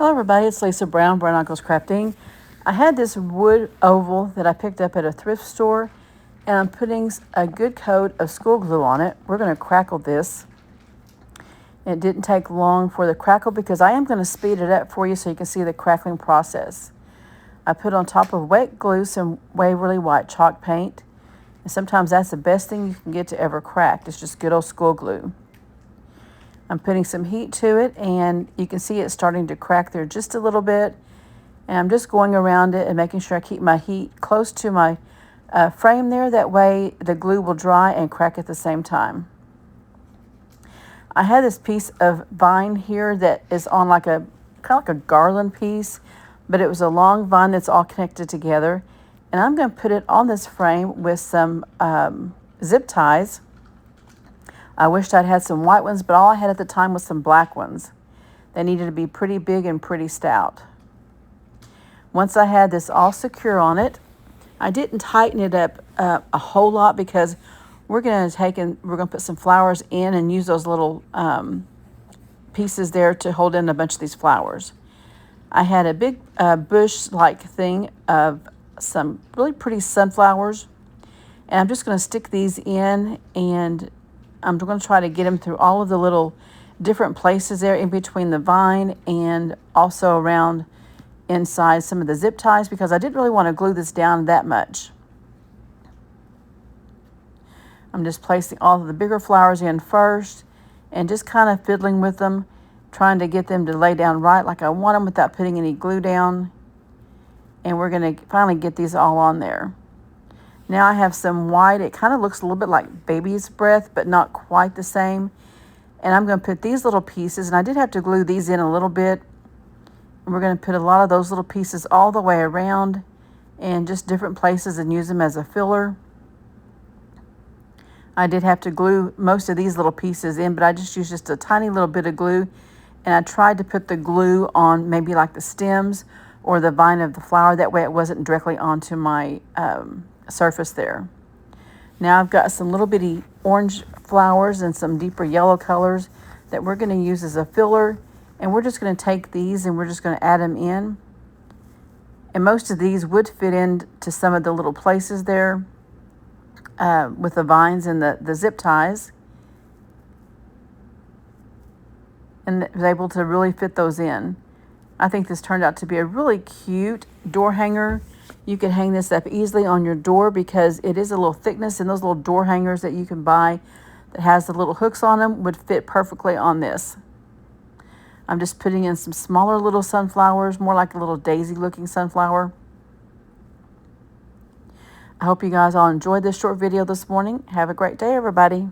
Hello everybody, it's Lisa Brown, Brown Uncles Crafting. I had this wood oval that I picked up at a thrift store, and I'm putting a good coat of school glue on it. We're going to crackle this. It didn't take long for the crackle because I am going to speed it up for you so you can see the crackling process. I put on top of wet glue some Waverly white chalk paint, and sometimes that's the best thing you can get to ever crack. It's just good old school glue. I'm putting some heat to it, and you can see it starting to crack there just a little bit. And I'm just going around it and making sure I keep my heat close to my frame there. That way the glue will dry and crack at the same time. I had this piece of vine here that is on like a kind of like a garland piece, but it was a long vine that's all connected together. And I'm going to put it on this frame with some zip ties. I wished I'd had some white ones, but all I had at the time was some black ones. They needed to be pretty big and pretty stout. Once I had this all secure on it, I didn't tighten it up a whole lot because we're going to put some flowers in and use those little pieces there to hold in a bunch of these flowers. I had a big bush-like thing of some really pretty sunflowers, and I'm just going to stick these in, and I'm going to try to get them through all of the little different places there in between the vine and also around inside some of the zip ties because I didn't really want to glue this down that much. I'm just placing all of the bigger flowers in first and just kind of fiddling with them, trying to get them to lay down right like I want them without putting any glue down. And we're going to finally get these all on there. Now I have some white. It kind of looks a little bit like baby's breath, but not quite the same. And I'm going to put these little pieces, and I did have to glue these in a little bit. And we're going to put a lot of those little pieces all the way around and just different places and use them as a filler. I did have to glue most of these little pieces in, but I just used just a tiny little bit of glue. And I tried to put the glue on maybe like the stems or the vine of the flower. That way it wasn't directly onto my surface there. Now I've got some little bitty orange flowers and some deeper yellow colors that we're going to use as a filler, and we're just going to take these and we're just going to add them in. And most of these would fit into some of the little places there with the vines and the zip ties, and was able to really fit those in. I think this turned out to be a really cute door hanger. You can hang this up easily on your door because it is a little thickness, and those little door hangers that you can buy that has the little hooks on them would fit perfectly on this. I'm just putting in some smaller little sunflowers, more like a little daisy looking sunflower. I hope you guys all enjoyed this short video this morning. Have a great day, everybody.